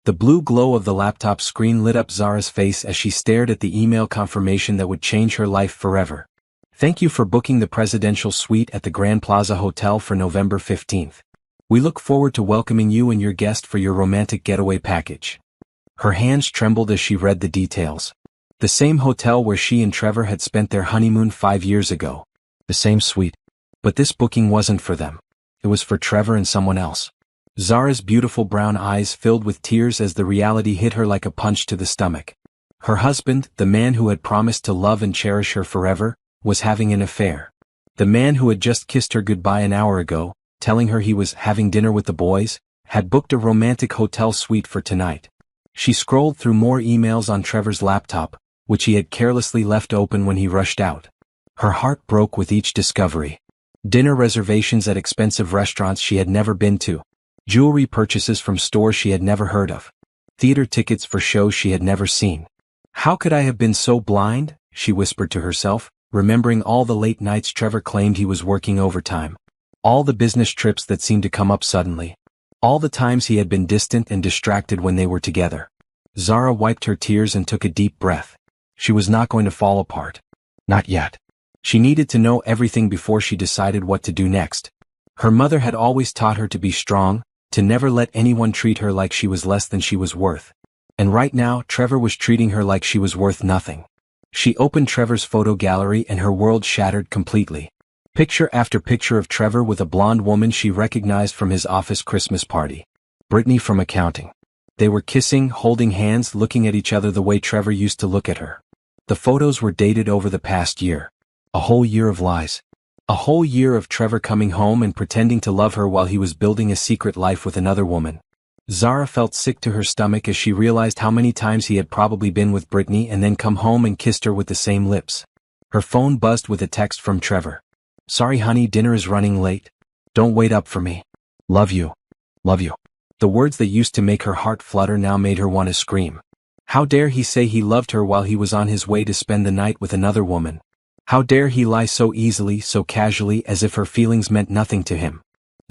The blue glow of the laptop screen lit up Zara's face as she stared at the email confirmation that would change her life forever. Thank you for booking the presidential suite at the Grand Plaza Hotel for November 15th. We look forward to welcoming you and your guest for your romantic getaway package. Her hands trembled as she read the details. The same hotel where she and Trevor had spent their honeymoon 5 years ago. The same suite. But this booking wasn't for them. It was for Trevor and someone else. Zara's beautiful brown eyes filled with tears as the reality hit her like a punch to the stomach. Her husband, the man who had promised to love and cherish her forever, was having an affair. The man who had just kissed her goodbye an hour ago, telling her he was having dinner with the boys, had booked a romantic hotel suite for tonight. She scrolled through more emails on Trevor's laptop, which he had carelessly left open when he rushed out. Her heart broke with each discovery. Dinner reservations at expensive restaurants she had never been to. Jewelry purchases from stores she had never heard of. Theater tickets for shows she had never seen. How could I have been so blind? She whispered to herself, remembering all the late nights Trevor claimed he was working overtime. All the business trips that seemed to come up suddenly. All the times he had been distant and distracted when they were together. Zara wiped her tears and took a deep breath. She was not going to fall apart. Not yet. She needed to know everything before she decided what to do next. Her mother had always taught her to be strong, to never let anyone treat her like she was less than she was worth. And right now, Trevor was treating her like she was worth nothing. She opened Trevor's photo gallery and her world shattered completely. Picture after picture of Trevor with a blonde woman she recognized from his office Christmas party. Brittany from accounting. They were kissing, holding hands, looking at each other the way Trevor used to look at her. The photos were dated over the past year. A whole year of lies. A whole year of Trevor coming home and pretending to love her while he was building a secret life with another woman. Zara felt sick to her stomach as she realized how many times he had probably been with Brittany and then come home and kissed her with the same lips. Her phone buzzed with a text from Trevor. Sorry honey, dinner is running late. Don't wait up for me. Love you. Love you. The words that used to make her heart flutter now made her want to scream. How dare he say he loved her while he was on his way to spend the night with another woman? How dare he lie so easily, so casually, as if her feelings meant nothing to him?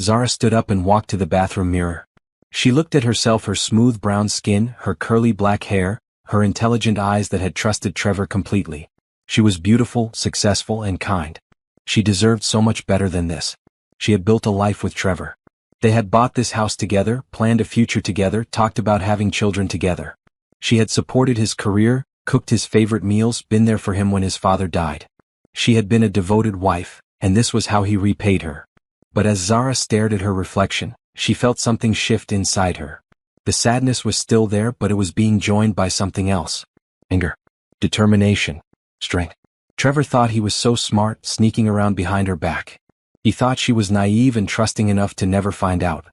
Zara stood up and walked to the bathroom mirror. She looked at herself, her smooth brown skin, her curly black hair, her intelligent eyes that had trusted Trevor completely. She was beautiful, successful, and kind. She deserved so much better than this. She had built a life with Trevor. They had bought this house together, planned a future together, talked about having children together. She had supported his career, cooked his favorite meals, been there for him when his father died. She had been a devoted wife, and this was how he repaid her. But as Zara stared at her reflection, she felt something shift inside her. The sadness was still there, but it was being joined by something else. Anger. Determination. Strength. Trevor thought he was so smart, sneaking around behind her back. He thought she was naive and trusting enough to never find out.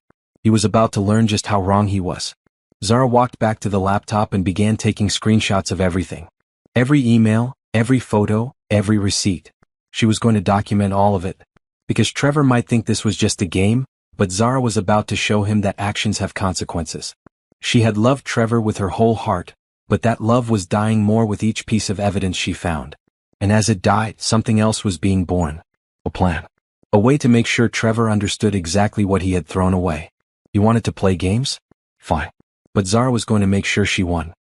He was about to learn just how wrong he was. Zara walked back to the laptop and began taking screenshots of everything. Every email, every photo, every receipt. She was going to document all of it. Because Trevor might think this was just a game, but Zara was about to show him that actions have consequences. She had loved Trevor with her whole heart, but that love was dying more with each piece of evidence she found. And as it died, something else was being born. A plan. A way to make sure Trevor understood exactly what he had thrown away. He wanted to play games? Fine. But Zara was going to make sure she won.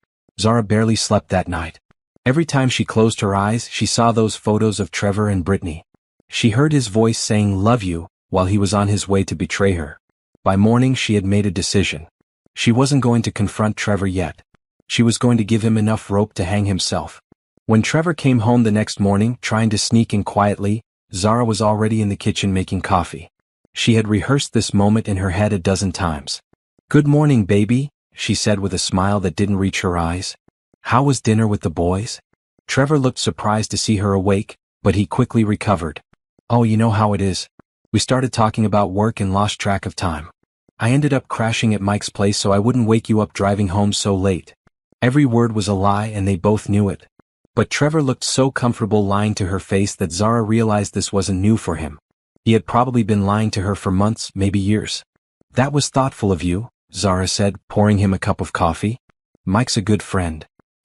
Zara barely slept that night. Every time she closed her eyes, she saw those photos of Trevor and Brittany. She heard his voice saying "love you" while he was on his way to betray her. By morning she had made a decision. She wasn't going to confront Trevor yet. She was going to give him enough rope to hang himself. When Trevor came home the next morning, trying to sneak in quietly, Zara was already in the kitchen making coffee. She had rehearsed this moment in her head a dozen times. "Good morning, baby," she said with a smile that didn't reach her eyes. "How was dinner with the boys?" Trevor looked surprised to see her awake, but he quickly recovered. "Oh, you know how it is. We started talking about work and lost track of time. I ended up crashing at Mike's place so I wouldn't wake you up driving home so late." Every word was a lie and they both knew it. But Trevor looked so comfortable lying to her face that Zara realized this wasn't new for him. He had probably been lying to her for months, maybe years. "That was thoughtful of you," Zara said, pouring him a cup of coffee. "Mike's a good friend."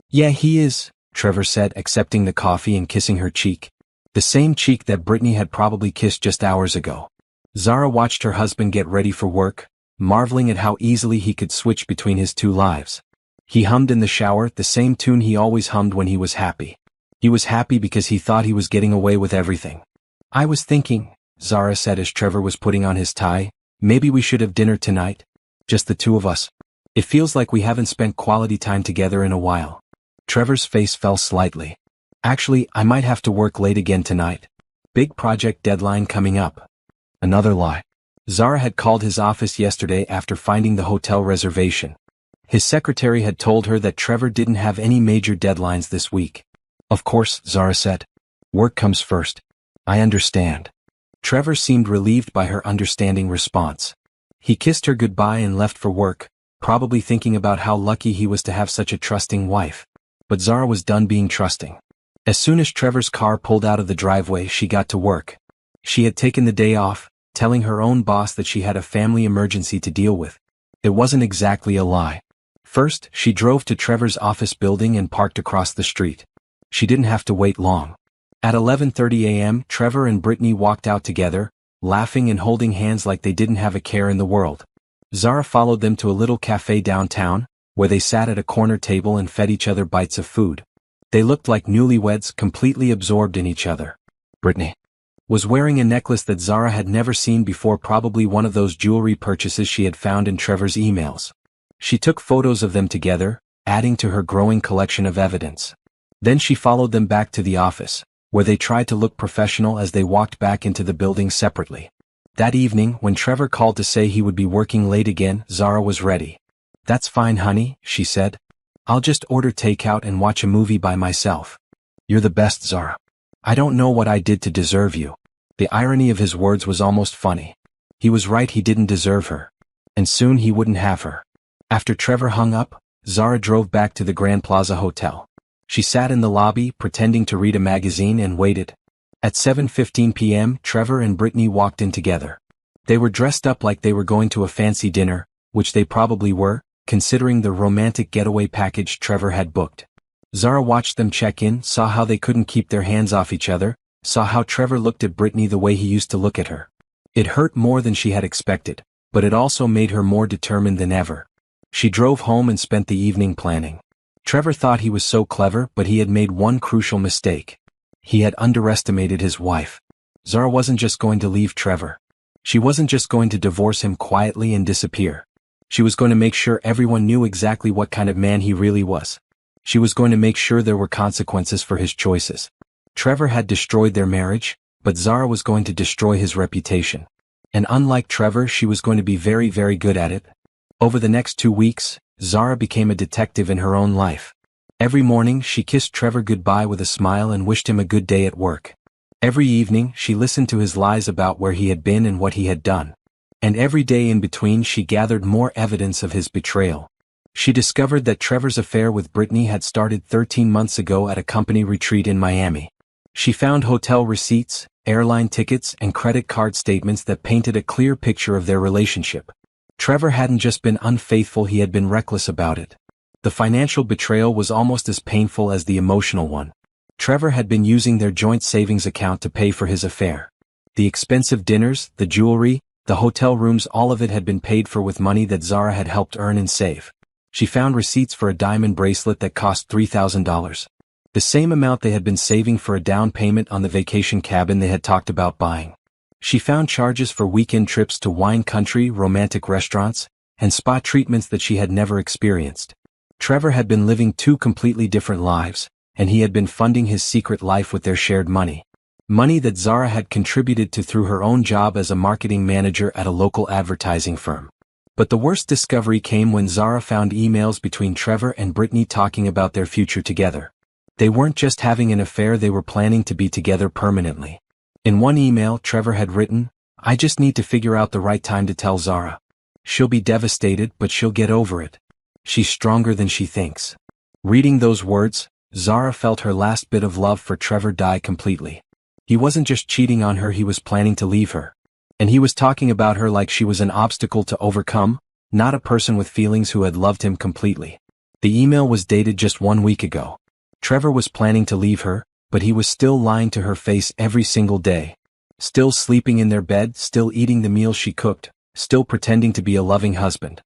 "Yeah, he is," Trevor said, accepting the coffee and kissing her cheek. The same cheek that Brittany had probably kissed just hours ago. Zara watched her husband get ready for work, marveling at how easily he could switch between his two lives. He hummed in the shower, the same tune he always hummed when he was happy. He was happy because he thought he was getting away with everything. "I was thinking," Zara said as Trevor was putting on his tie, "maybe we should have dinner tonight. Just the two of us. It feels like we haven't spent quality time together in a while." Trevor's face fell slightly. "Actually, I might have to work late again tonight. Big project deadline coming up." Another lie. Zara had called his office yesterday after finding the hotel reservation. His secretary had told her that Trevor didn't have any major deadlines this week. "Of course," Zara said. "Work comes first. I understand." Trevor seemed relieved by her understanding response. He kissed her goodbye and left for work, probably thinking about how lucky he was to have such a trusting wife. But Zara was done being trusting. As soon as Trevor's car pulled out of the driveway, she got to work. She had taken the day off, telling her own boss that she had a family emergency to deal with. It wasn't exactly a lie. First, she drove to Trevor's office building and parked across the street. She didn't have to wait long. At 11:30 a.m., Trevor and Brittany walked out together, laughing and holding hands like they didn't have a care in the world. Zara followed them to a little cafe downtown, where they sat at a corner table and fed each other bites of food. They looked like newlyweds, completely absorbed in each other. Brittany was wearing a necklace that Zara had never seen before, probably one of those jewelry purchases she had found in Trevor's emails. She took photos of them together, adding to her growing collection of evidence. Then she followed them back to the office, where they tried to look professional as they walked back into the building separately. That evening, when Trevor called to say he would be working late again, Zara was ready. "That's fine, honey," she said. "I'll just order takeout and watch a movie by myself." "You're the best, Zara. I don't know what I did to deserve you." The irony of his words was almost funny. He was right, he didn't deserve her. And soon he wouldn't have her. After Trevor hung up, Zara drove back to the Grand Plaza Hotel. She sat in the lobby, pretending to read a magazine, and waited. At 7:15 p.m., Trevor and Brittany walked in together. They were dressed up like they were going to a fancy dinner, which they probably were, considering the romantic getaway package Trevor had booked. Zara watched them check in, saw how they couldn't keep their hands off each other, saw how Trevor looked at Brittany the way he used to look at her. It hurt more than she had expected, but it also made her more determined than ever. She drove home and spent the evening planning. Trevor thought he was so clever, but he had made one crucial mistake. He had underestimated his wife. Zara wasn't just going to leave Trevor. She wasn't just going to divorce him quietly and disappear. She was going to make sure everyone knew exactly what kind of man he really was. She was going to make sure there were consequences for his choices. Trevor had destroyed their marriage, but Zara was going to destroy his reputation. And unlike Trevor, she was going to be very, very good at it. Over the next 2 weeks, Zara became a detective in her own life. Every morning, she kissed Trevor goodbye with a smile and wished him a good day at work. Every evening, she listened to his lies about where he had been and what he had done. And every day in between, she gathered more evidence of his betrayal. She discovered that Trevor's affair with Brittany had started 13 months ago at a company retreat in Miami. She found hotel receipts, airline tickets, and credit card statements that painted a clear picture of their relationship. Trevor hadn't just been unfaithful, he had been reckless about it. The financial betrayal was almost as painful as the emotional one. Trevor had been using their joint savings account to pay for his affair. The expensive dinners, the jewelry, the hotel rooms, all of it had been paid for with money that Zara had helped earn and save. She found receipts for a diamond bracelet that cost $3,000. The same amount they had been saving for a down payment on the vacation cabin they had talked about buying. She found charges for weekend trips to wine country, romantic restaurants, and spa treatments that she had never experienced. Trevor had been living two completely different lives, and he had been funding his secret life with their shared money. Money that Zara had contributed to through her own job as a marketing manager at a local advertising firm. But the worst discovery came when Zara found emails between Trevor and Brittany talking about their future together. They weren't just having an affair, they were planning to be together permanently. In one email, Trevor had written, "I just need to figure out the right time to tell Zara. She'll be devastated, but she'll get over it. She's stronger than she thinks." Reading those words, Zara felt her last bit of love for Trevor die completely. He wasn't just cheating on her, he was planning to leave her. And he was talking about her like she was an obstacle to overcome, not a person with feelings who had loved him completely. The email was dated just 1 week ago. Trevor was planning to leave her, but he was still lying to her face every single day. Still sleeping in their bed, still eating the meals she cooked, still pretending to be a loving husband.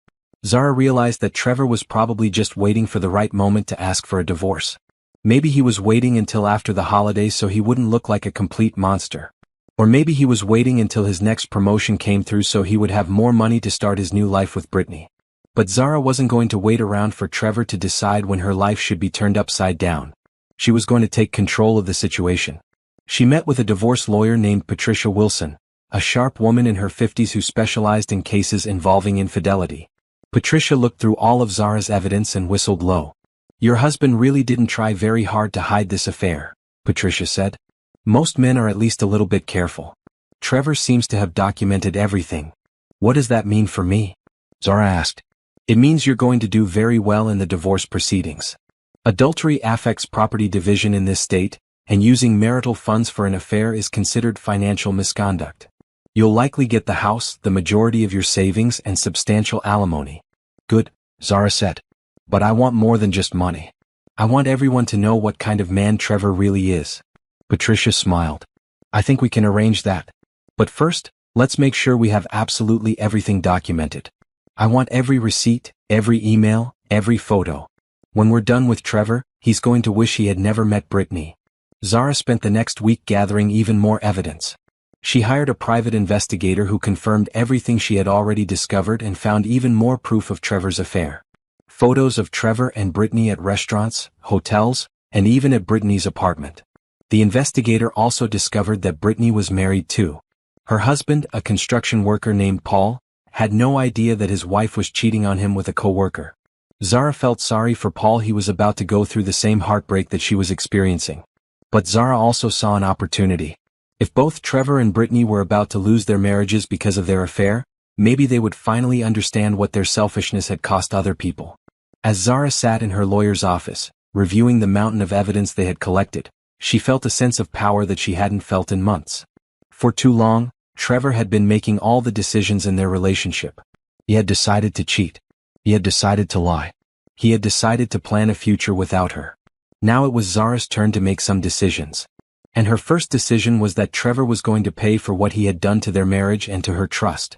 Zara realized that Trevor was probably just waiting for the right moment to ask for a divorce. Maybe he was waiting until after the holidays so he wouldn't look like a complete monster. Or maybe he was waiting until his next promotion came through so he would have more money to start his new life with Brittany. But Zara wasn't going to wait around for Trevor to decide when her life should be turned upside down. She was going to take control of the situation. She met with a divorce lawyer named Patricia Wilson, a sharp woman in her 50s who specialized in cases involving infidelity. Patricia looked through all of Zara's evidence and whistled low. "Your husband really didn't try very hard to hide this affair," Patricia said. "Most men are at least a little bit careful. Trevor seems to have documented everything." "What does that mean for me?" Zara asked. "It means you're going to do very well in the divorce proceedings. Adultery affects property division in this state, and using marital funds for an affair is considered financial misconduct. You'll likely get the house, the majority of your savings, and substantial alimony." "Good," Zara said. "But I want more than just money. I want everyone to know what kind of man Trevor really is." Patricia smiled. "I think we can arrange that. But first, let's make sure we have absolutely everything documented. I want every receipt, every email, every photo. When we're done with Trevor, he's going to wish he had never met Brittany." Zara spent the next week gathering even more evidence. She hired a private investigator who confirmed everything she had already discovered and found even more proof of Trevor's affair. Photos of Trevor and Brittany at restaurants, hotels, and even at Brittany's apartment. The investigator also discovered that Brittany was married too. Her husband, a construction worker named Paul, had no idea that his wife was cheating on him with a co-worker. Zara felt sorry for Paul. He was about to go through the same heartbreak that she was experiencing. But Zara also saw an opportunity. If both Trevor and Brittany were about to lose their marriages because of their affair, maybe they would finally understand what their selfishness had cost other people. As Zara sat in her lawyer's office, reviewing the mountain of evidence they had collected, she felt a sense of power that she hadn't felt in months. For too long, Trevor had been making all the decisions in their relationship. He had decided to cheat. He had decided to lie. He had decided to plan a future without her. Now it was Zara's turn to make some decisions. And her first decision was that Trevor was going to pay for what he had done to their marriage and to her trust.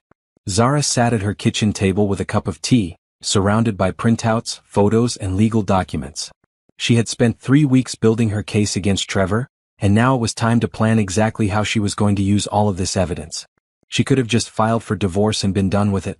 Zara sat at her kitchen table with a cup of tea, surrounded by printouts, photos, and legal documents. She had spent 3 weeks building her case against Trevor, and now it was time to plan exactly how she was going to use all of this evidence. She could have just filed for divorce and been done with it.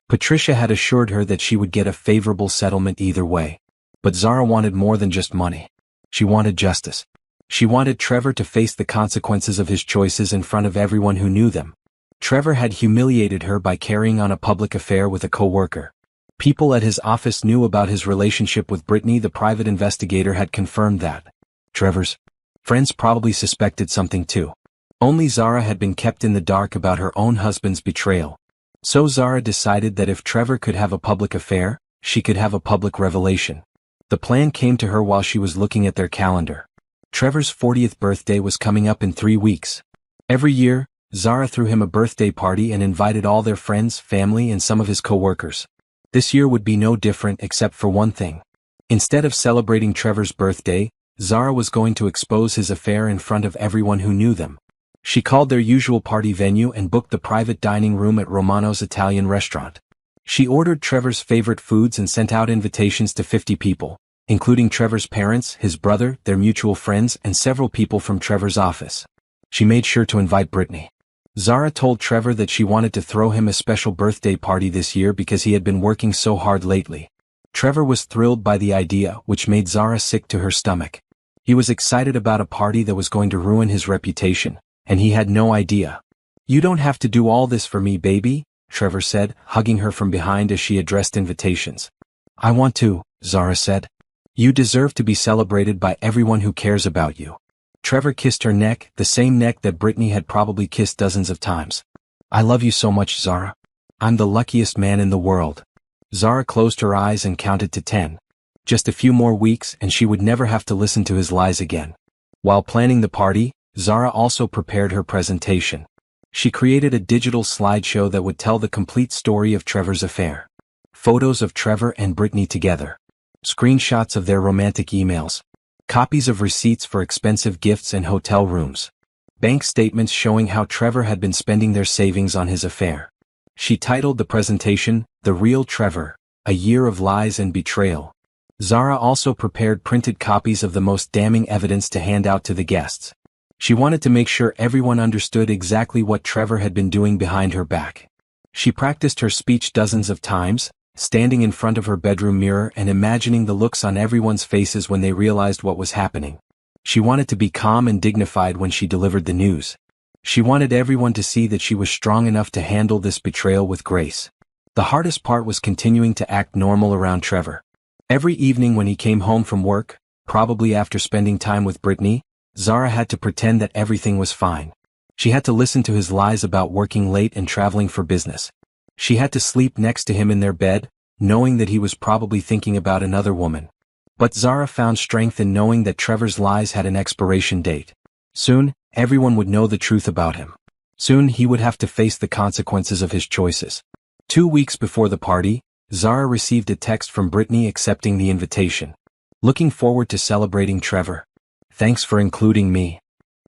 Patricia had assured her that she would get a favorable settlement either way. But Zara wanted more than just money. She wanted justice. She wanted Trevor to face the consequences of his choices in front of everyone who knew them. Trevor had humiliated her by carrying on a public affair with a co-worker. People at his office knew about his relationship with Brittany. The private investigator had confirmed that. Trevor's friends probably suspected something too. Only Zara had been kept in the dark about her own husband's betrayal. So Zara decided that if Trevor could have a public affair, she could have a public revelation. The plan came to her while she was looking at their calendar. Trevor's 40th birthday was coming up in 3 weeks. Every year, Zara threw him a birthday party and invited all their friends, family, and some of his co-workers. This year would be no different except for one thing. Instead of celebrating Trevor's birthday, Zara was going to expose his affair in front of everyone who knew them. She called their usual party venue and booked the private dining room at Romano's Italian restaurant. She ordered Trevor's favorite foods and sent out invitations to 50 people, including Trevor's parents, his brother, their mutual friends, and several people from Trevor's office. She made sure to invite Brittany. Zara told Trevor that she wanted to throw him a special birthday party this year because he had been working so hard lately. Trevor was thrilled by the idea, which made Zara sick to her stomach. He was excited about a party that was going to ruin his reputation, and he had no idea. "You don't have to do all this for me, baby," Trevor said, hugging her from behind as she addressed invitations. "I want to," Zara said. "You deserve to be celebrated by everyone who cares about you." Trevor kissed her neck, the same neck that Brittany had probably kissed dozens of times. "I love you so much, Zara. I'm the luckiest man in the world." Zara closed her eyes and counted to 10. Just a few more weeks and she would never have to listen to his lies again. While planning the party, Zara also prepared her presentation. She created a digital slideshow that would tell the complete story of Trevor's affair. Photos of Trevor and Brittany together. Screenshots of their romantic emails. Copies of receipts for expensive gifts and hotel rooms. Bank statements showing how Trevor had been spending their savings on his affair. She titled the presentation, "The Real Trevor, A Year of Lies and Betrayal." Zara also prepared printed copies of the most damning evidence to hand out to the guests. She wanted to make sure everyone understood exactly what Trevor had been doing behind her back. She practiced her speech dozens of times, standing in front of her bedroom mirror and imagining the looks on everyone's faces when they realized what was happening. She wanted to be calm and dignified when she delivered the news. She wanted everyone to see that she was strong enough to handle this betrayal with grace. The hardest part was continuing to act normal around Trevor. Every evening when he came home from work, probably after spending time with Brittany, Zara had to pretend that everything was fine. She had to listen to his lies about working late and traveling for business. She had to sleep next to him in their bed, knowing that he was probably thinking about another woman. But Zara found strength in knowing that Trevor's lies had an expiration date. Soon, everyone would know the truth about him. Soon he would have to face the consequences of his choices. 2 weeks before the party, Zara received a text from Brittany accepting the invitation. "Looking forward to celebrating Trevor. Thanks for including me."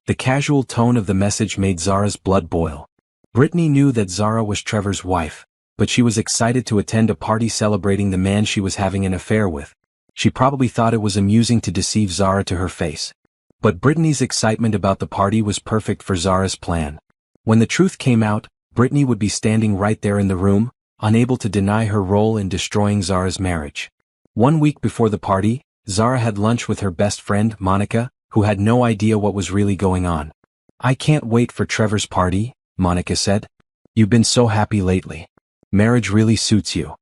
The casual tone of the message made Zara's blood boil. Brittany knew that Zara was Trevor's wife, but she was excited to attend a party celebrating the man she was having an affair with. She probably thought it was amusing to deceive Zara to her face. But Brittany's excitement about the party was perfect for Zara's plan. When the truth came out, Brittany would be standing right there in the room, unable to deny her role in destroying Zara's marriage. 1 week before the party, Zara had lunch with her best friend, Monica, who had no idea what was really going on. "I can't wait for Trevor's party," Monica said. "You've been so happy lately. Marriage really suits you."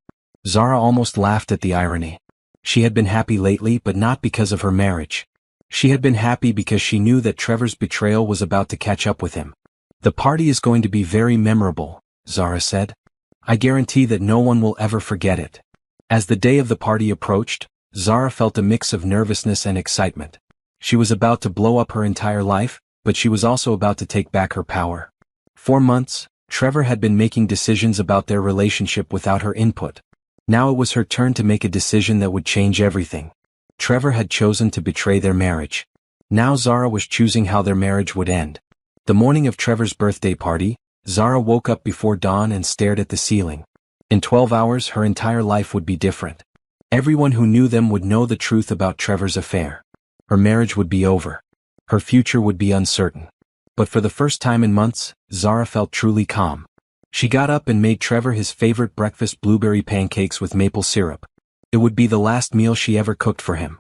Zara almost laughed at the irony. She had been happy lately, but not because of her marriage. She had been happy because she knew that Trevor's betrayal was about to catch up with him. "The party is going to be very memorable," Zara said. "I guarantee that no one will ever forget it." As the day of the party approached, Zara felt a mix of nervousness and excitement. She was about to blow up her entire life, but she was also about to take back her power. For months, Trevor had been making decisions about their relationship without her input. Now it was her turn to make a decision that would change everything. Trevor had chosen to betray their marriage. Now Zara was choosing how their marriage would end. The morning of Trevor's birthday party, Zara woke up before dawn and stared at the ceiling. In 12 hours her entire life would be different. Everyone who knew them would know the truth about Trevor's affair. Her marriage would be over. Her future would be uncertain. But for the first time in months, Zara felt truly calm. She got up and made Trevor his favorite breakfast, blueberry pancakes with maple syrup. It would be the last meal she ever cooked for him.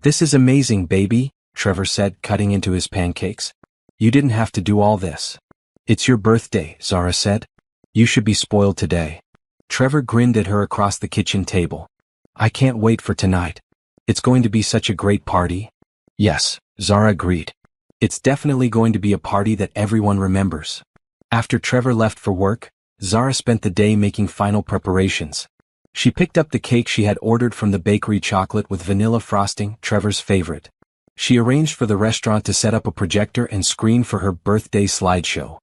"This is amazing, baby," Trevor said, cutting into his pancakes. "You didn't have to do all this." "It's your birthday," Zara said. "You should be spoiled today." Trevor grinned at her across the kitchen table. "I can't wait for tonight. It's going to be such a great party." "Yes," Zara agreed. "It's definitely going to be a party that everyone remembers." After Trevor left for work, Zara spent the day making final preparations. She picked up the cake she had ordered from the bakery, chocolate with vanilla frosting, Trevor's favorite. She arranged for the restaurant to set up a projector and screen for her birthday slideshow.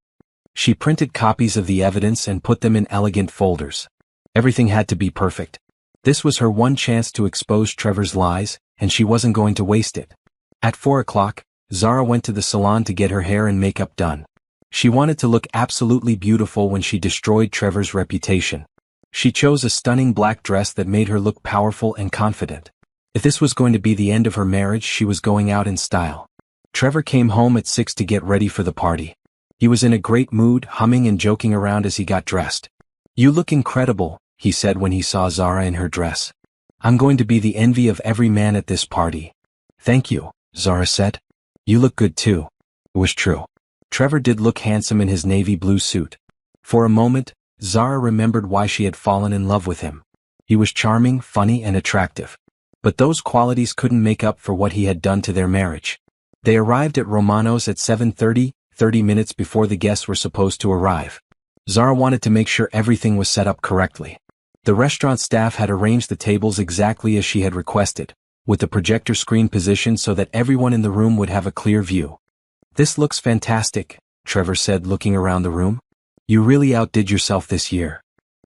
She printed copies of the evidence and put them in elegant folders. Everything had to be perfect. This was her one chance to expose Trevor's lies, and she wasn't going to waste it. At 4 o'clock, Zara went to the salon to get her hair and makeup done. She wanted to look absolutely beautiful when she destroyed Trevor's reputation. She chose a stunning black dress that made her look powerful and confident. If this was going to be the end of her marriage, she was going out in style. Trevor came home at 6 to get ready for the party. He was in a great mood, humming and joking around as he got dressed. "You look incredible," he said when he saw Zara in her dress. "I'm going to be the envy of every man at this party." "Thank you," Zara said. "You look good too." It was true. Trevor did look handsome in his navy blue suit. For a moment, Zara remembered why she had fallen in love with him. He was charming, funny, and attractive. But those qualities couldn't make up for what he had done to their marriage. They arrived at Romano's at 7:30, 30 minutes before the guests were supposed to arrive. Zara wanted to make sure everything was set up correctly. The restaurant staff had arranged the tables exactly as she had requested, with the projector screen positioned so that everyone in the room would have a clear view. "This looks fantastic," Trevor said, looking around the room. "You really outdid yourself this year."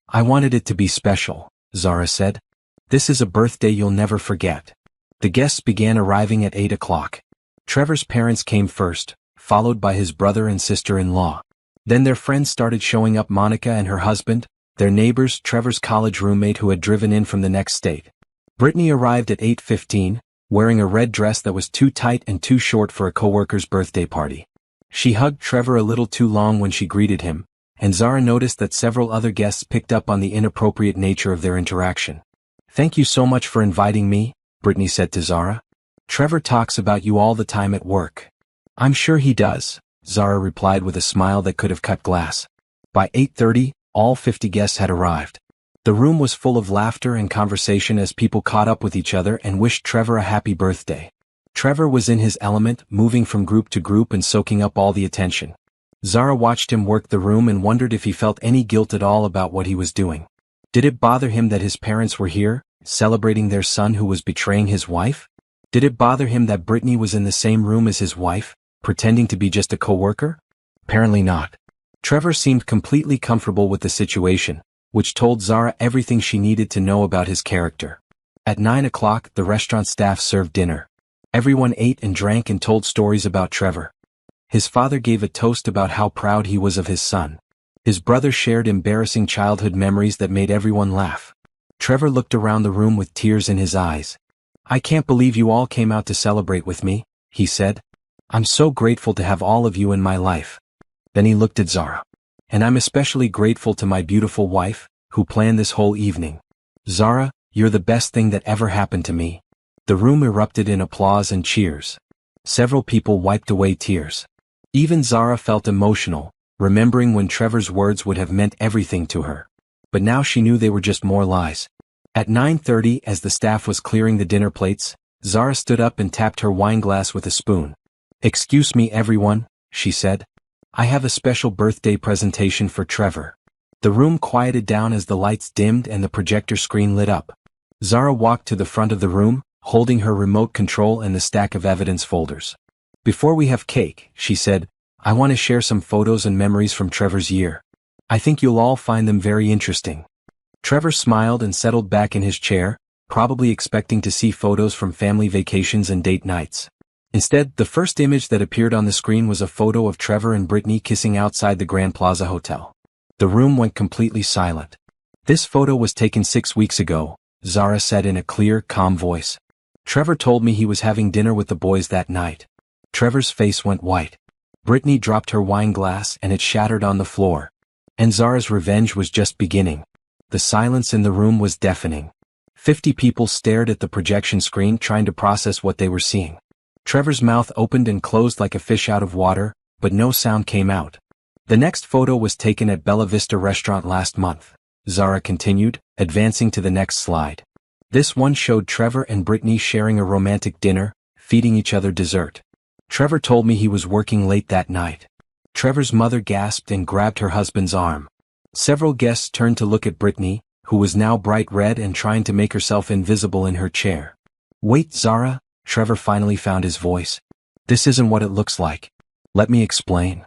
"I wanted it to be special," Zara said. "This is a birthday you'll never forget." The guests began arriving at 8 o'clock. Trevor's parents came first, followed by his brother and sister-in-law. Then their friends started showing up. Monica and her husband, their neighbors, Trevor's college roommate who had driven in from the next state. Brittany arrived at 8:15, wearing a red dress that was too tight and too short for a coworker's birthday party. She hugged Trevor a little too long when she greeted him, and Zara noticed that several other guests picked up on the inappropriate nature of their interaction. "Thank you so much for inviting me," Brittany said to Zara. "Trevor talks about you all the time at work." "I'm sure he does," Zara replied with a smile that could have cut glass. By 8:30, all 50 guests had arrived. The room was full of laughter and conversation as people caught up with each other and wished Trevor a happy birthday. Trevor was in his element, moving from group to group and soaking up all the attention. Zara watched him work the room and wondered if he felt any guilt at all about what he was doing. Did it bother him that his parents were here, celebrating their son who was betraying his wife? Did it bother him that Brittany was in the same room as his wife, pretending to be just a coworker? Apparently not. Trevor seemed completely comfortable with the situation, which told Zara everything she needed to know about his character. At 9 o'clock, the restaurant staff served dinner. Everyone ate and drank and told stories about Trevor. His father gave a toast about how proud he was of his son. His brother shared embarrassing childhood memories that made everyone laugh. Trevor looked around the room with tears in his eyes. "I can't believe you all came out to celebrate with me," he said. "I'm so grateful to have all of you in my life." Then he looked at Zara. "And I'm especially grateful to my beautiful wife, who planned this whole evening. Zara, you're the best thing that ever happened to me." The room erupted in applause and cheers. Several people wiped away tears. Even Zara felt emotional, remembering when Trevor's words would have meant everything to her. But now she knew they were just more lies. At 9:30, as the staff was clearing the dinner plates, Zara stood up and tapped her wine glass with a spoon. "Excuse me everyone," she said. "I have a special birthday presentation for Trevor." The room quieted down as the lights dimmed and the projector screen lit up. Zara walked to the front of the room, holding her remote control and the stack of evidence folders. "Before we have cake," she said, "I want to share some photos and memories from Trevor's year. I think you'll all find them very interesting." Trevor smiled and settled back in his chair, probably expecting to see photos from family vacations and date nights. Instead, the first image that appeared on the screen was a photo of Trevor and Brittany kissing outside the Grand Plaza Hotel. The room went completely silent. "This photo was taken 6 weeks ago," Zara said in a clear, calm voice. "Trevor told me he was having dinner with the boys that night." Trevor's face went white. Brittany dropped her wine glass and it shattered on the floor. And Zara's revenge was just beginning. The silence in the room was deafening. 50 people stared at the projection screen trying to process what they were seeing. Trevor's mouth opened and closed like a fish out of water, but no sound came out. "The next photo was taken at Bella Vista restaurant last month," Zara continued, advancing to the next slide. "This one showed Trevor and Brittany sharing a romantic dinner, feeding each other dessert. Trevor told me he was working late that night." Trevor's mother gasped and grabbed her husband's arm. Several guests turned to look at Brittany, who was now bright red and trying to make herself invisible in her chair. "Wait, Zara," Trevor finally found his voice. "This isn't what it looks like. Let me explain."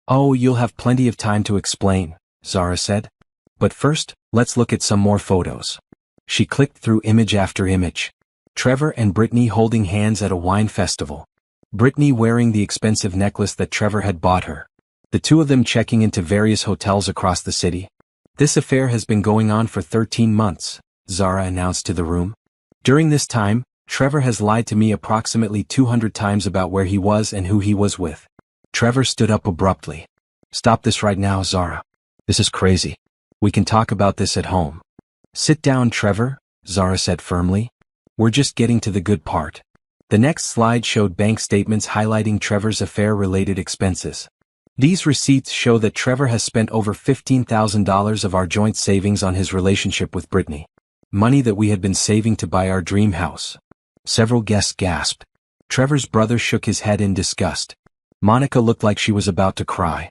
"Oh, you'll have plenty of time to explain," Zara said. "But first, let's look at some more photos." She clicked through image after image. Trevor and Brittany holding hands at a wine festival. Brittany wearing the expensive necklace that Trevor had bought her. The two of them checking into various hotels across the city. "This affair has been going on for 13 months, Zara announced to the room. "During this time, Trevor has lied to me approximately 200 times about where he was and who he was with." Trevor stood up abruptly. "Stop this right now, Zara. This is crazy. We can talk about this at home." "Sit down, Trevor," Zara said firmly. "We're just getting to the good part." The next slide showed bank statements highlighting Trevor's affair-related expenses. "These receipts show that Trevor has spent over $15,000 of our joint savings on his relationship with Brittany. Money that we had been saving to buy our dream house." Several guests gasped. Trevor's brother shook his head in disgust. Monica looked like she was about to cry.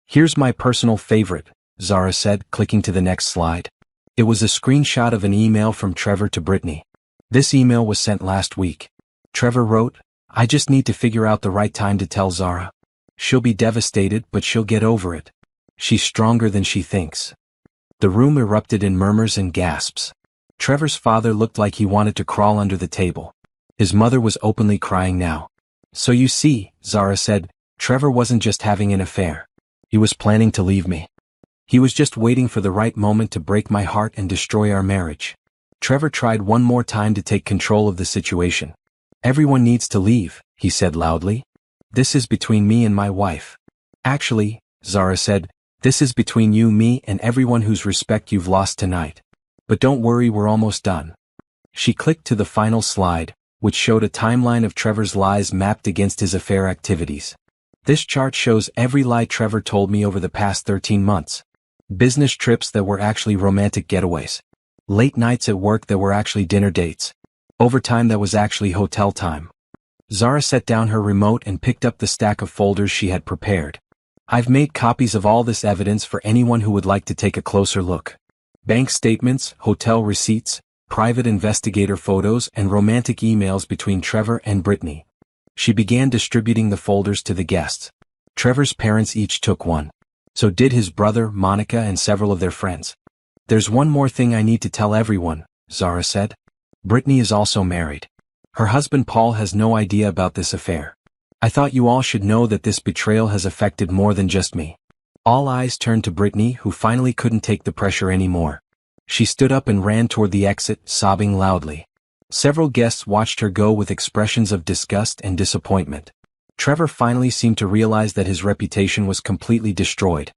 "Here's my personal favorite," Zara said, clicking to the next slide. It was a screenshot of an email from Trevor to Brittany. This email was sent last week. Trevor wrote, "I just need to figure out the right time to tell Zara. She'll be devastated, but she'll get over it. She's stronger than she thinks." The room erupted in murmurs and gasps. Trevor's father looked like he wanted to crawl under the table. His mother was openly crying now. "So you see," Zara said, "Trevor wasn't just having an affair. He was planning to leave me. He was just waiting for the right moment to break my heart and destroy our marriage. Trevor tried one more time to take control of the situation. Everyone needs to leave, he said loudly. This is between me and my wife. Actually, Zara said, this is between you, me, and everyone whose respect you've lost tonight. But don't worry, we're almost done. She clicked to the final slide, which showed a timeline of Trevor's lies mapped against his affair activities. This chart shows every lie Trevor told me over the past 13 months. Business trips that were actually romantic getaways. Late nights at work that were actually dinner dates. Overtime that was actually hotel time. Zara set down her remote and picked up the stack of folders she had prepared. I've made copies of all this evidence for anyone who would like to take a closer look. Bank statements, hotel receipts, private investigator photos, and romantic emails between Trevor and Brittany. She began distributing the folders to the guests. Trevor's parents each took one. So did his brother, Monica, and several of their friends. There's one more thing I need to tell everyone, Zara said. Brittany is also married. Her husband Paul has no idea about this affair. I thought you all should know that this betrayal has affected more than just me. All eyes turned to Brittany, who finally couldn't take the pressure anymore. She stood up and ran toward the exit, sobbing loudly. Several guests watched her go with expressions of disgust and disappointment. Trevor finally seemed to realize that his reputation was completely destroyed.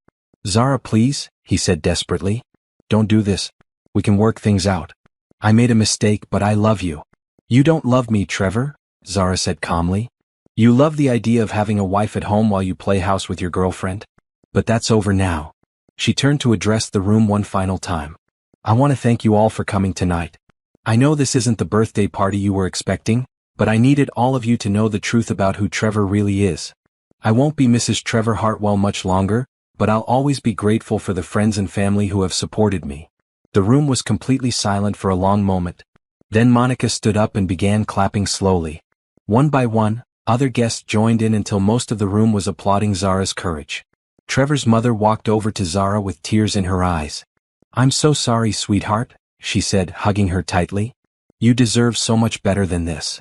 Zara, please, he said desperately. Don't do this. We can work things out. I made a mistake, but I love you. You don't love me, Trevor, Zara said calmly. You love the idea of having a wife at home while you play house with your girlfriend. But that's over now. She turned to address the room one final time. I want to thank you all for coming tonight. I know this isn't the birthday party you were expecting, but I needed all of you to know the truth about who Trevor really is. I won't be Mrs. Trevor Hartwell much longer, but I'll always be grateful for the friends and family who have supported me. The room was completely silent for a long moment. Then Monica stood up and began clapping slowly. One by one, other guests joined in until most of the room was applauding Zara's courage. Trevor's mother walked over to Zara with tears in her eyes. I'm so sorry, sweetheart, she said, hugging her tightly. You deserve so much better than this.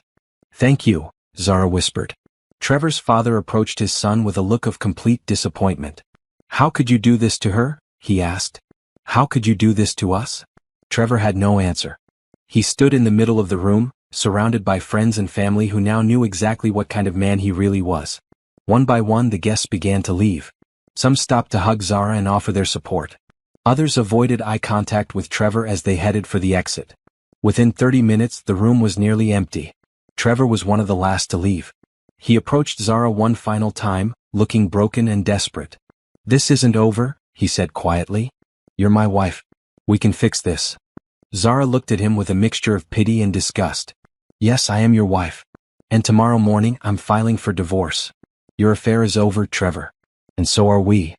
Thank you, Zara whispered. Trevor's father approached his son with a look of complete disappointment. How could you do this to her? He asked. How could you do this to us? Trevor had no answer. He stood in the middle of the room, surrounded by friends and family who now knew exactly what kind of man he really was. One by one the guests began to leave. Some stopped to hug Zara and offer their support. Others avoided eye contact with Trevor as they headed for the exit. Within 30 minutes the room was nearly empty. Trevor was one of the last to leave. He approached Zara one final time, looking broken and desperate. This isn't over, he said quietly. You're my wife. We can fix this. Zara looked at him with a mixture of pity and disgust. Yes, I am your wife. And tomorrow morning I'm filing for divorce. Your affair is over, Trevor. And so are we.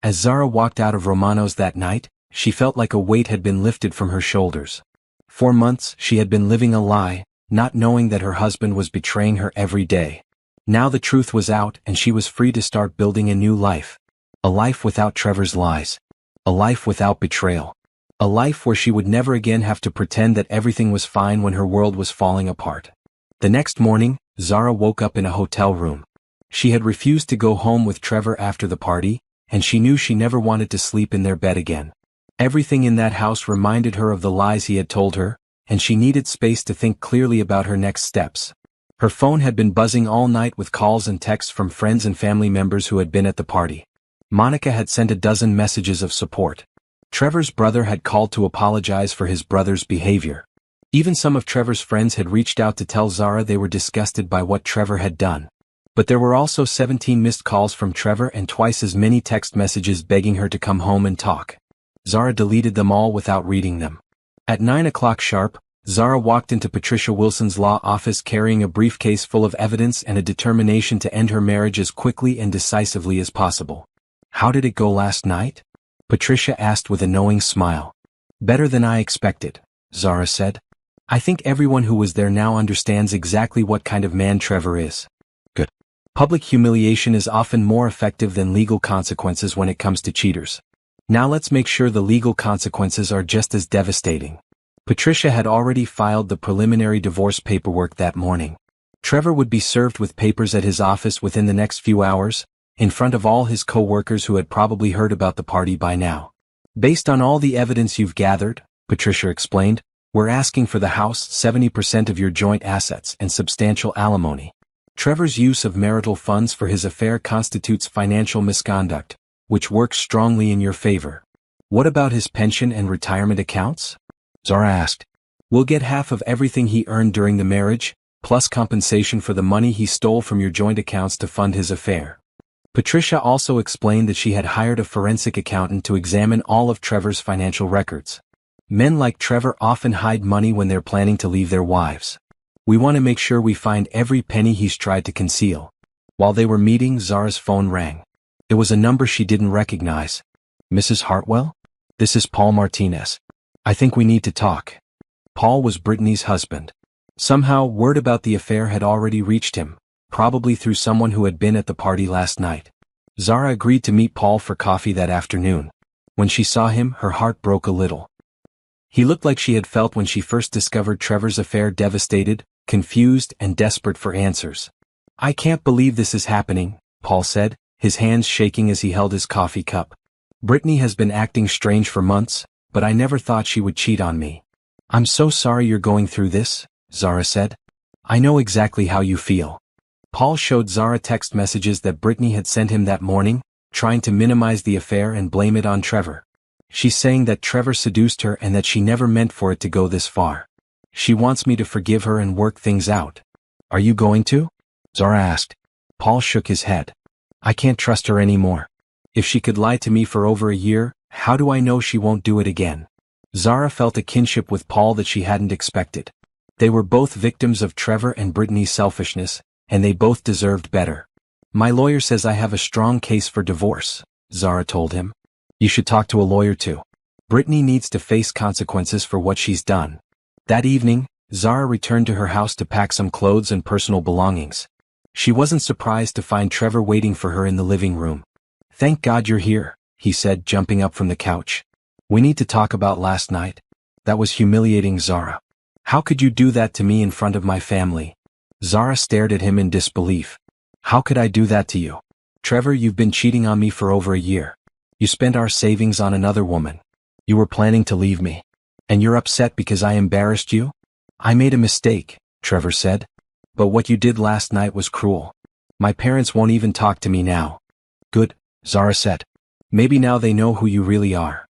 As Zara walked out of Romano's that night, she felt like a weight had been lifted from her shoulders. For months she had been living a lie, not knowing that her husband was betraying her every day. Now the truth was out and she was free to start building a new life. A life without Trevor's lies. A life without betrayal. A life where she would never again have to pretend that everything was fine when her world was falling apart. The next morning, Zara woke up in a hotel room. She had refused to go home with Trevor after the party, and she knew she never wanted to sleep in their bed again. Everything in that house reminded her of the lies he had told her, and she needed space to think clearly about her next steps. Her phone had been buzzing all night with calls and texts from friends and family members who had been at the party. Monica had sent a dozen messages of support. Trevor's brother had called to apologize for his brother's behavior. Even some of Trevor's friends had reached out to tell Zara they were disgusted by what Trevor had done. But there were also 17 missed calls from Trevor and twice as many text messages begging her to come home and talk. Zara deleted them all without reading them. At 9 o'clock sharp, Zara walked into Patricia Wilson's law office carrying a briefcase full of evidence and a determination to end her marriage as quickly and decisively as possible. How did it go last night? Patricia asked with a knowing smile. Better than I expected, Zara said. I think everyone who was there now understands exactly what kind of man Trevor is. Good. Public humiliation is often more effective than legal consequences when it comes to cheaters. Now let's make sure the legal consequences are just as devastating. Patricia had already filed the preliminary divorce paperwork that morning. Trevor would be served with papers at his office within the next few hours, in front of all his co-workers who had probably heard about the party by now. Based on all the evidence you've gathered, Patricia explained, we're asking for the house, 70% of your joint assets, and substantial alimony. Trevor's use of marital funds for his affair constitutes financial misconduct, which works strongly in your favor. What about his pension and retirement accounts? Zara asked. We'll get half of everything he earned during the marriage, plus compensation for the money he stole from your joint accounts to fund his affair. Patricia also explained that she had hired a forensic accountant to examine all of Trevor's financial records. Men like Trevor often hide money when they're planning to leave their wives. We want to make sure we find every penny he's tried to conceal. While they were meeting, Zara's phone rang. It was a number she didn't recognize. Mrs. Hartwell? This is Paul Martinez. I think we need to talk. Paul was Brittany's husband. Somehow, word about the affair had already reached him, probably through someone who had been at the party last night. Zara agreed to meet Paul for coffee that afternoon. When she saw him, her heart broke a little. He looked like she had felt when she first discovered Trevor's affair, devastated, confused, and desperate for answers. I can't believe this is happening, Paul said, his hands shaking as he held his coffee cup. Brittany has been acting strange for months, but I never thought she would cheat on me. I'm so sorry you're going through this, Zara said. I know exactly how you feel. Paul showed Zara text messages that Brittany had sent him that morning, trying to minimize the affair and blame it on Trevor. She's saying that Trevor seduced her and that she never meant for it to go this far. She wants me to forgive her and work things out. Are you going to? Zara asked. Paul shook his head. I can't trust her anymore. If she could lie to me for over a year, how do I know she won't do it again? Zara felt a kinship with Paul that she hadn't expected. They were both victims of Trevor and Brittany's selfishness, and they both deserved better. My lawyer says I have a strong case for divorce, Zara told him. You should talk to a lawyer too. Brittany needs to face consequences for what she's done. That evening, Zara returned to her house to pack some clothes and personal belongings. She wasn't surprised to find Trevor waiting for her in the living room. Thank God you're here, he said, jumping up from the couch. We need to talk about last night. That was humiliating, Zara. How could you do that to me in front of my family? Zara stared at him in disbelief. How could I do that to you? Trevor, you've been cheating on me for over a year. You spent our savings on another woman. You were planning to leave me. And you're upset because I embarrassed you? I made a mistake, Trevor said. But what you did last night was cruel. My parents won't even talk to me now. Good, Zara said. Maybe now they know who you really are.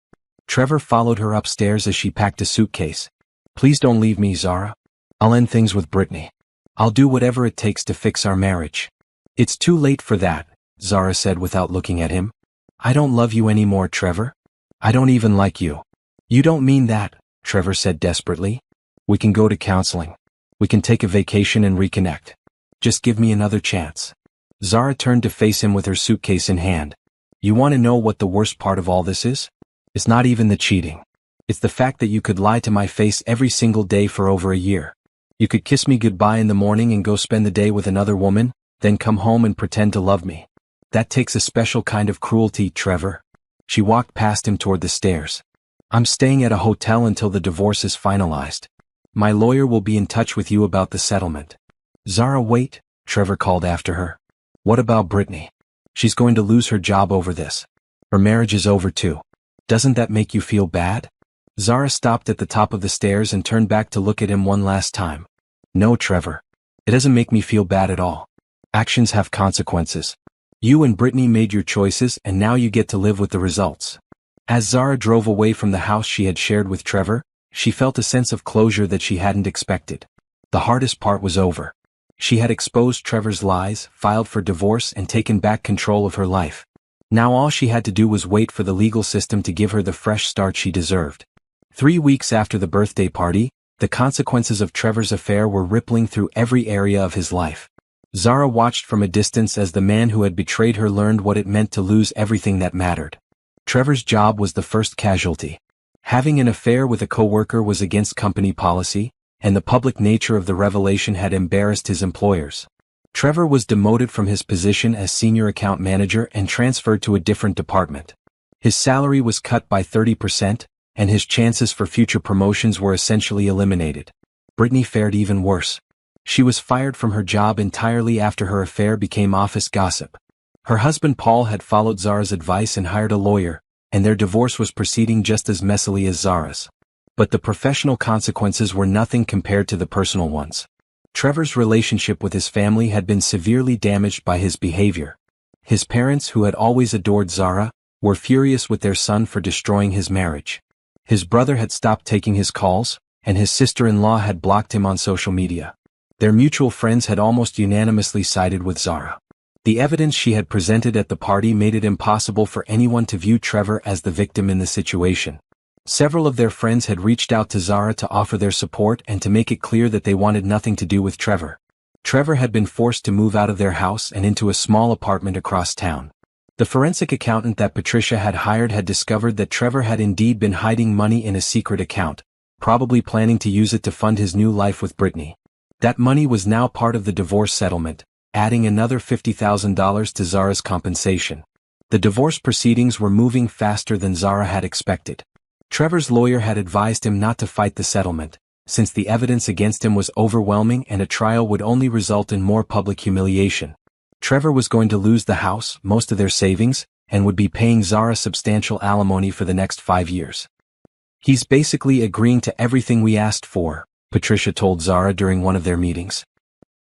Trevor followed her upstairs as she packed a suitcase. Please don't leave me, Zara. I'll end things with Brittany. I'll do whatever it takes to fix our marriage. It's too late for that, Zara said without looking at him. I don't love you anymore, Trevor. I don't even like you. You don't mean that, Trevor said desperately. We can go to counseling. We can take a vacation and reconnect. Just give me another chance. Zara turned to face him with her suitcase in hand. You want to know what the worst part of all this is? It's not even the cheating. It's the fact that you could lie to my face every single day for over a year. You could kiss me goodbye in the morning and go spend the day with another woman, then come home and pretend to love me. That takes a special kind of cruelty, Trevor. She walked past him toward the stairs. I'm staying at a hotel until the divorce is finalized. My lawyer will be in touch with you about the settlement. Zara, wait, Trevor called after her. What about Brittany? She's going to lose her job over this. Her marriage is over too. Doesn't that make you feel bad? Zara stopped at the top of the stairs and turned back to look at him one last time. No, Trevor. It doesn't make me feel bad at all. Actions have consequences. You and Brittany made your choices and now you get to live with the results. As Zara drove away from the house she had shared with Trevor, she felt a sense of closure that she hadn't expected. The hardest part was over. She had exposed Trevor's lies, filed for divorce, and taken back control of her life. Now all she had to do was wait for the legal system to give her the fresh start she deserved. 3 weeks after the birthday party, the consequences of Trevor's affair were rippling through every area of his life. Zara watched from a distance as the man who had betrayed her learned what it meant to lose everything that mattered. Trevor's job was the first casualty. Having an affair with a coworker was against company policy, and the public nature of the revelation had embarrassed his employers. Trevor was demoted from his position as senior account manager and transferred to a different department. His salary was cut by 30%, and his chances for future promotions were essentially eliminated. Brittany fared even worse. She was fired from her job entirely after her affair became office gossip. Her husband Paul had followed Zara's advice and hired a lawyer, and their divorce was proceeding just as messily as Zara's. But the professional consequences were nothing compared to the personal ones. Trevor's relationship with his family had been severely damaged by his behavior. His parents, who had always adored Zara, were furious with their son for destroying his marriage. His brother had stopped taking his calls, and his sister-in-law had blocked him on social media. Their mutual friends had almost unanimously sided with Zara. The evidence she had presented at the party made it impossible for anyone to view Trevor as the victim in the situation. Several of their friends had reached out to Zara to offer their support and to make it clear that they wanted nothing to do with Trevor. Trevor had been forced to move out of their house and into a small apartment across town. The forensic accountant that Patricia had hired had discovered that Trevor had indeed been hiding money in a secret account, probably planning to use it to fund his new life with Brittany. That money was now part of the divorce settlement, adding another $50,000 to Zara's compensation. The divorce proceedings were moving faster than Zara had expected. Trevor's lawyer had advised him not to fight the settlement, since the evidence against him was overwhelming and a trial would only result in more public humiliation. Trevor was going to lose the house, most of their savings, and would be paying Zara substantial alimony for the next 5 years. "He's basically agreeing to everything we asked for," Patricia told Zara during one of their meetings.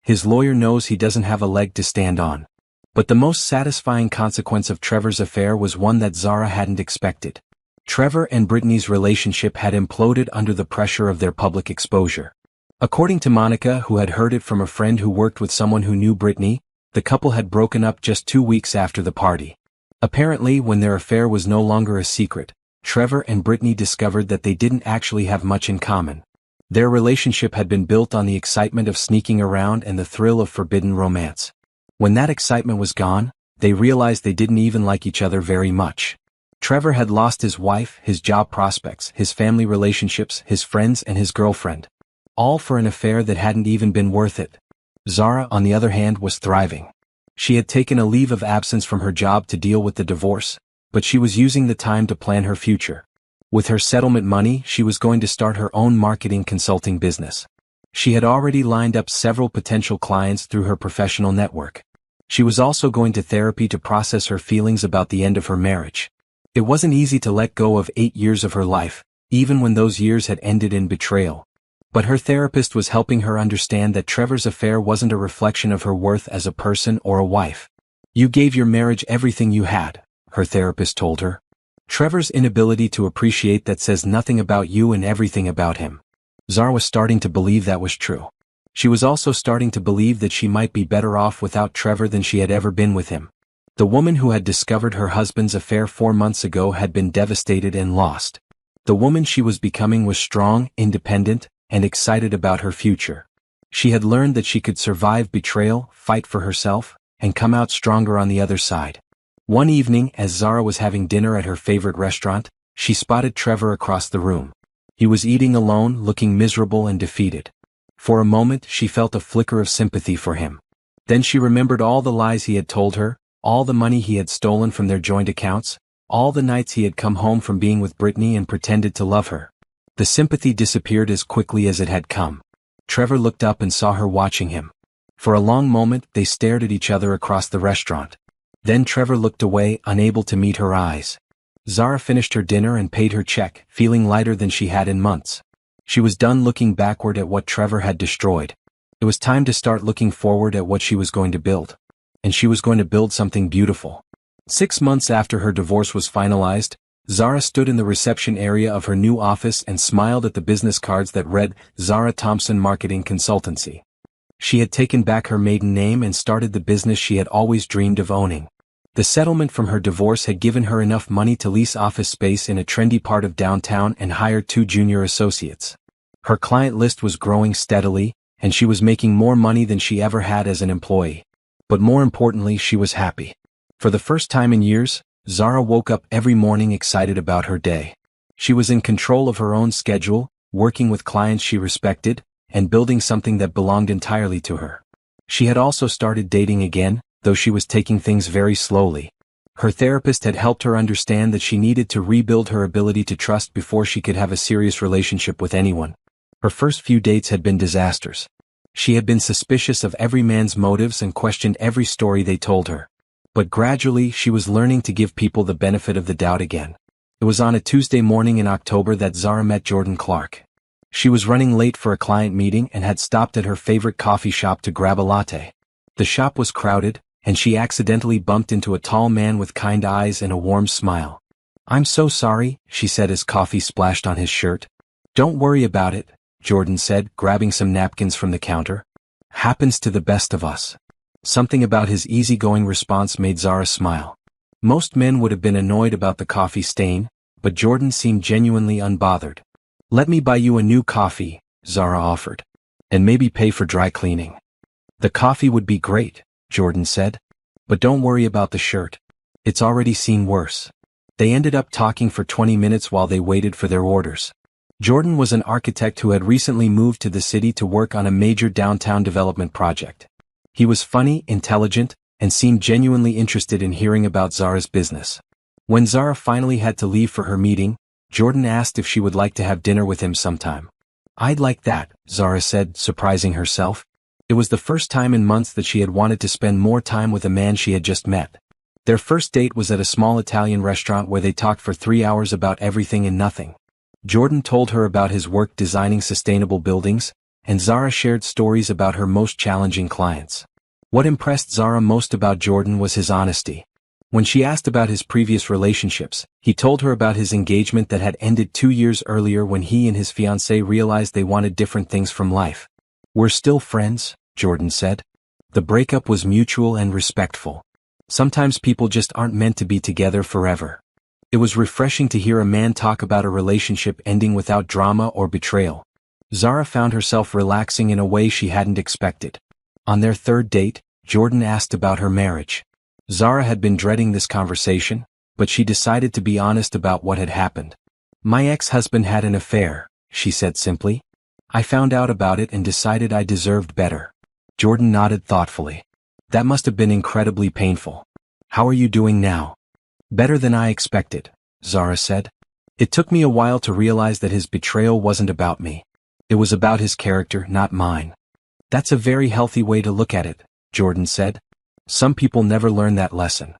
"His lawyer knows he doesn't have a leg to stand on." But the most satisfying consequence of Trevor's affair was one that Zara hadn't expected. Trevor and Brittany's relationship had imploded under the pressure of their public exposure. According to Monica, who had heard it from a friend who worked with someone who knew Brittany, the couple had broken up just 2 weeks after the party. Apparently, when their affair was no longer a secret, Trevor and Brittany discovered that they didn't actually have much in common. Their relationship had been built on the excitement of sneaking around and the thrill of forbidden romance. When that excitement was gone, they realized they didn't even like each other very much. Trevor had lost his wife, his job prospects, his family relationships, his friends, and his girlfriend. All for an affair that hadn't even been worth it. Zara, on the other hand, was thriving. She had taken a leave of absence from her job to deal with the divorce, but she was using the time to plan her future. With her settlement money, she was going to start her own marketing consulting business. She had already lined up several potential clients through her professional network. She was also going to therapy to process her feelings about the end of her marriage. It wasn't easy to let go of 8 years of her life, even when those years had ended in betrayal. But her therapist was helping her understand that Trevor's affair wasn't a reflection of her worth as a person or a wife. "You gave your marriage everything you had," her therapist told her. "Trevor's inability to appreciate that says nothing about you and everything about him." Zara was starting to believe that was true. She was also starting to believe that she might be better off without Trevor than she had ever been with him. The woman who had discovered her husband's affair 4 months ago had been devastated and lost. The woman she was becoming was strong, independent, and excited about her future. She had learned that she could survive betrayal, fight for herself, and come out stronger on the other side. One evening, as Zara was having dinner at her favorite restaurant, she spotted Trevor across the room. He was eating alone, looking miserable and defeated. For a moment, she felt a flicker of sympathy for him. Then she remembered all the lies he had told her, all the money he had stolen from their joint accounts, all the nights he had come home from being with Brittany and pretended to love her. The sympathy disappeared as quickly as it had come. Trevor looked up and saw her watching him. For a long moment, they stared at each other across the restaurant. Then Trevor looked away, unable to meet her eyes. Zara finished her dinner and paid her check, feeling lighter than she had in months. She was done looking backward at what Trevor had destroyed. It was time to start looking forward at what she was going to build. And she was going to build something beautiful. 6 months after her divorce was finalized, Zara stood in the reception area of her new office and smiled at the business cards that read, Zara Thompson Marketing Consultancy. She had taken back her maiden name and started the business she had always dreamed of owning. The settlement from her divorce had given her enough money to lease office space in a trendy part of downtown and hire 2 junior associates. Her client list was growing steadily, and she was making more money than she ever had as an employee. But more importantly, she was happy. For the first time in years, Zara woke up every morning excited about her day. She was in control of her own schedule, working with clients she respected, and building something that belonged entirely to her. She had also started dating again, though she was taking things very slowly. Her therapist had helped her understand that she needed to rebuild her ability to trust before she could have a serious relationship with anyone. Her first few dates had been disasters. She had been suspicious of every man's motives and questioned every story they told her. But gradually she was learning to give people the benefit of the doubt again. It was on a Tuesday morning in October that Zara met Jordan Clark. She was running late for a client meeting and had stopped at her favorite coffee shop to grab a latte. The shop was crowded, and she accidentally bumped into a tall man with kind eyes and a warm smile. "I'm so sorry," she said as coffee splashed on his shirt. "Don't worry about it," Jordan said, grabbing some napkins from the counter. "Happens to the best of us." Something about his easygoing response made Zara smile. Most men would have been annoyed about the coffee stain, but Jordan seemed genuinely unbothered. "Let me buy you a new coffee," Zara offered. "And maybe pay for dry cleaning." "The coffee would be great," Jordan said. "But don't worry about the shirt. It's already seen worse." They ended up talking for 20 minutes while they waited for their orders. Jordan was an architect who had recently moved to the city to work on a major downtown development project. He was funny, intelligent, and seemed genuinely interested in hearing about Zara's business. When Zara finally had to leave for her meeting, Jordan asked if she would like to have dinner with him sometime. "I'd like that," Zara said, surprising herself. It was the first time in months that she had wanted to spend more time with a man she had just met. Their first date was at a small Italian restaurant where they talked for 3 hours about everything and nothing. Jordan told her about his work designing sustainable buildings, and Zara shared stories about her most challenging clients. What impressed Zara most about Jordan was his honesty. When she asked about his previous relationships, he told her about his engagement that had ended 2 years earlier when he and his fiancée realized they wanted different things from life. "We're still friends," Jordan said. "The breakup was mutual and respectful. Sometimes people just aren't meant to be together forever." It was refreshing to hear a man talk about a relationship ending without drama or betrayal. Zara found herself relaxing in a way she hadn't expected. On their third date, Jordan asked about her marriage. Zara had been dreading this conversation, but she decided to be honest about what had happened. "My ex-husband had an affair," she said simply. "I found out about it and decided I deserved better." Jordan nodded thoughtfully. "That must have been incredibly painful. How are you doing now?" "Better than I expected," Zara said. "It took me a while to realize that his betrayal wasn't about me. It was about his character, not mine." "That's a very healthy way to look at it," Jordan said. "Some people never learn that lesson."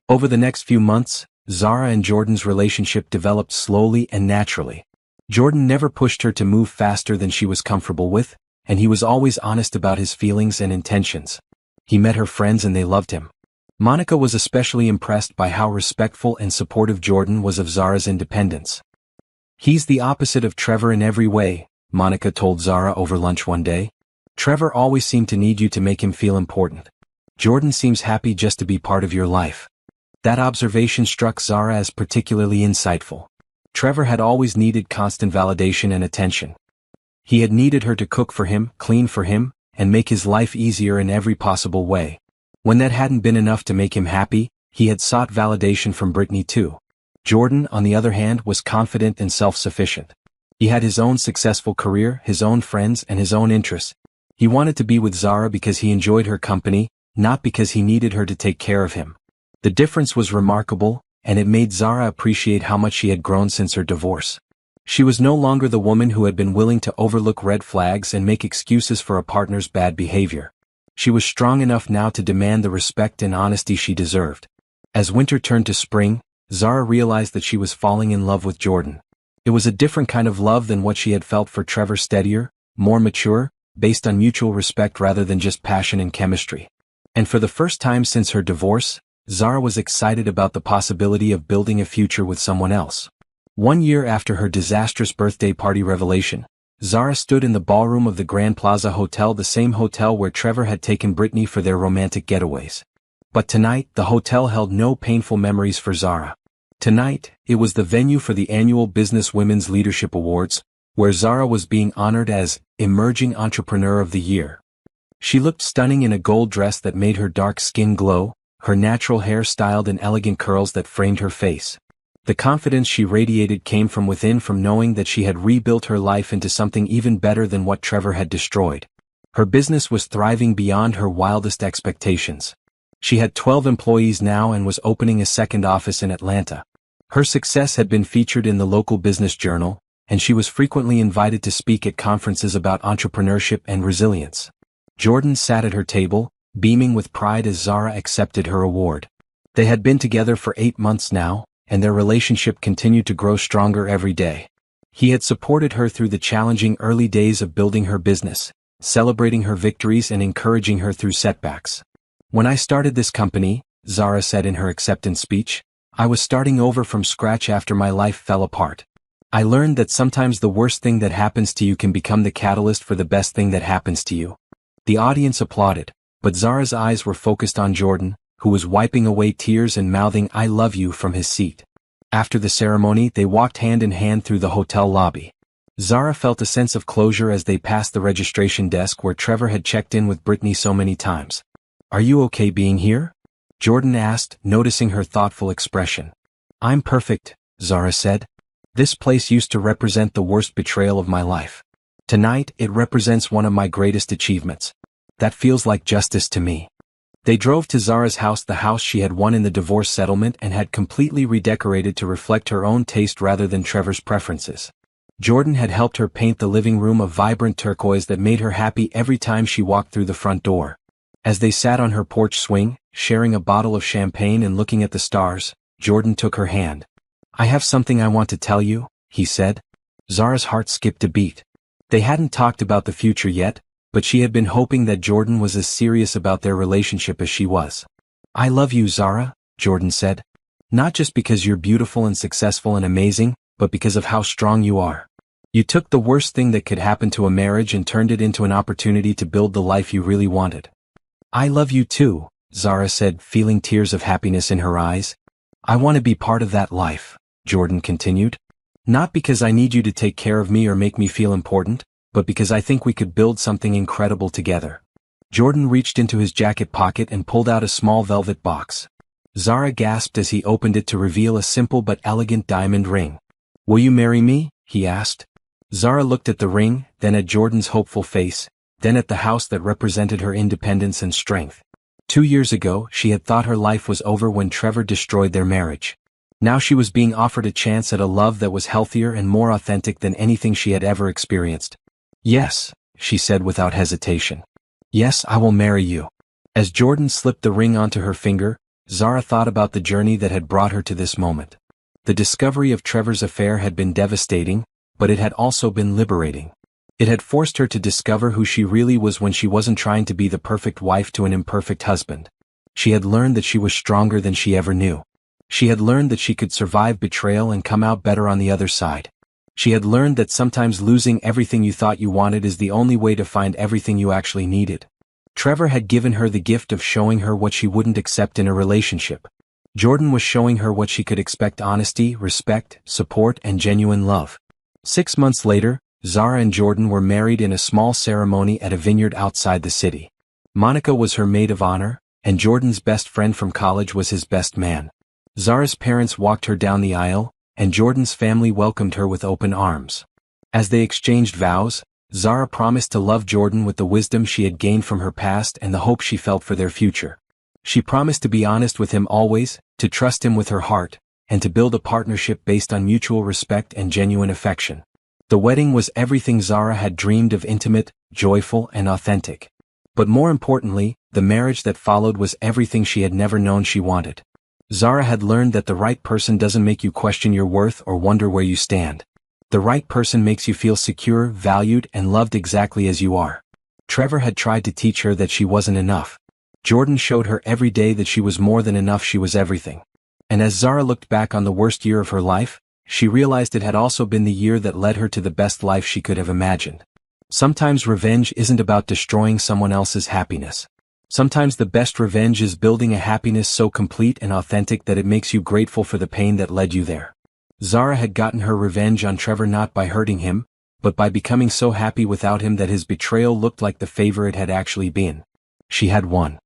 Over the next few months, Zara and Jordan's relationship developed slowly and naturally. Jordan never pushed her to move faster than she was comfortable with, and he was always honest about his feelings and intentions. He met her friends and they loved him. Monica was especially impressed by how respectful and supportive Jordan was of Zara's independence. "He's the opposite of Trevor in every way," Monica told Zara over lunch one day. "Trevor always seemed to need you to make him feel important. Jordan seems happy just to be part of your life." That observation struck Zara as particularly insightful. Trevor had always needed constant validation and attention. He had needed her to cook for him, clean for him, and make his life easier in every possible way. When that hadn't been enough to make him happy, he had sought validation from Brittany too. Jordan, on the other hand, was confident and self-sufficient. He had his own successful career, his own friends, and his own interests. He wanted to be with Zara because he enjoyed her company, not because he needed her to take care of him. The difference was remarkable, and it made Zara appreciate how much she had grown since her divorce. She was no longer the woman who had been willing to overlook red flags and make excuses for a partner's bad behavior. She was strong enough now to demand the respect and honesty she deserved. As winter turned to spring, Zara realized that she was falling in love with Jordan. It was a different kind of love than what she had felt for Trevor, steadier, more mature, based on mutual respect rather than just passion and chemistry. And for the first time since her divorce, Zara was excited about the possibility of building a future with someone else. 1 year after her disastrous birthday party revelation, Zara stood in the ballroom of the Grand Plaza Hotel, the same hotel where Trevor had taken Brittany for their romantic getaways. But tonight, the hotel held no painful memories for Zara. Tonight, it was the venue for the annual Business Women's Leadership Awards, where Zara was being honored as Emerging Entrepreneur of the Year. She looked stunning in a gold dress that made her dark skin glow, her natural hair styled in elegant curls that framed her face. The confidence she radiated came from within, from knowing that she had rebuilt her life into something even better than what Trevor had destroyed. Her business was thriving beyond her wildest expectations. She had 12 employees now and was opening a second office in Atlanta. Her success had been featured in the local business journal, and she was frequently invited to speak at conferences about entrepreneurship and resilience. Jordan sat at her table, beaming with pride as Zara accepted her award. They had been together for 8 months now, and their relationship continued to grow stronger every day. He had supported her through the challenging early days of building her business, celebrating her victories and encouraging her through setbacks. "When I started this company," Zara said in her acceptance speech, "I was starting over from scratch after my life fell apart. I learned that sometimes the worst thing that happens to you can become the catalyst for the best thing that happens to you." The audience applauded, but Zara's eyes were focused on Jordan, who was wiping away tears and mouthing "I love you" from his seat. After the ceremony, they walked hand in hand through the hotel lobby. Zara felt a sense of closure as they passed the registration desk where Trevor had checked in with Brittany so many times. "Are you okay being here?" Jordan asked, noticing her thoughtful expression. "I'm perfect," Zara said. "This place used to represent the worst betrayal of my life. Tonight, it represents one of my greatest achievements. That feels like justice to me." They drove to Zara's house, the house she had won in the divorce settlement and had completely redecorated to reflect her own taste rather than Trevor's preferences. Jordan had helped her paint the living room a vibrant turquoise that made her happy every time she walked through the front door. As they sat on her porch swing, sharing a bottle of champagne and looking at the stars, Jordan took her hand. "I have something I want to tell you," he said. Zara's heart skipped a beat. They hadn't talked about the future yet, but she had been hoping that Jordan was as serious about their relationship as she was. "I love you, Zara," Jordan said. "Not just because you're beautiful and successful and amazing, but because of how strong you are. You took the worst thing that could happen to a marriage and turned it into an opportunity to build the life you really wanted." "I love you too," Zara said, feeling tears of happiness in her eyes. "I want to be part of that life," Jordan continued. "Not because I need you to take care of me or make me feel important, but because I think we could build something incredible together." Jordan reached into his jacket pocket and pulled out a small velvet box. Zara gasped as he opened it to reveal a simple but elegant diamond ring. "Will you marry me?" he asked. Zara looked at the ring, then at Jordan's hopeful face, then at the house that represented her independence and strength. 2 years ago, she had thought her life was over when Trevor destroyed their marriage. Now she was being offered a chance at a love that was healthier and more authentic than anything she had ever experienced. "Yes," she said without hesitation. "Yes, I will marry you." As Jordan slipped the ring onto her finger, Zara thought about the journey that had brought her to this moment. The discovery of Trevor's affair had been devastating, but it had also been liberating. It had forced her to discover who she really was when she wasn't trying to be the perfect wife to an imperfect husband. She had learned that she was stronger than she ever knew. She had learned that she could survive betrayal and come out better on the other side. She had learned that sometimes losing everything you thought you wanted is the only way to find everything you actually needed. Trevor had given her the gift of showing her what she wouldn't accept in a relationship. Jordan was showing her what she could expect: honesty, respect, support, and genuine love. 6 months later, Zara and Jordan were married in a small ceremony at a vineyard outside the city. Monica was her maid of honor, and Jordan's best friend from college was his best man. Zara's parents walked her down the aisle, and Jordan's family welcomed her with open arms. As they exchanged vows, Zara promised to love Jordan with the wisdom she had gained from her past and the hope she felt for their future. She promised to be honest with him always, to trust him with her heart, and to build a partnership based on mutual respect and genuine affection. The wedding was everything Zara had dreamed of: intimate, joyful, and authentic. But more importantly, the marriage that followed was everything she had never known she wanted. Zara had learned that the right person doesn't make you question your worth or wonder where you stand. The right person makes you feel secure, valued, and loved exactly as you are. Trevor had tried to teach her that she wasn't enough. Jordan showed her every day that she was more than enough. She was everything. And as Zara looked back on the worst year of her life, she realized it had also been the year that led her to the best life she could have imagined. Sometimes revenge isn't about destroying someone else's happiness. Sometimes the best revenge is building a happiness so complete and authentic that it makes you grateful for the pain that led you there. Zara had gotten her revenge on Trevor not by hurting him, but by becoming so happy without him that his betrayal looked like the favor it had actually been. She had won.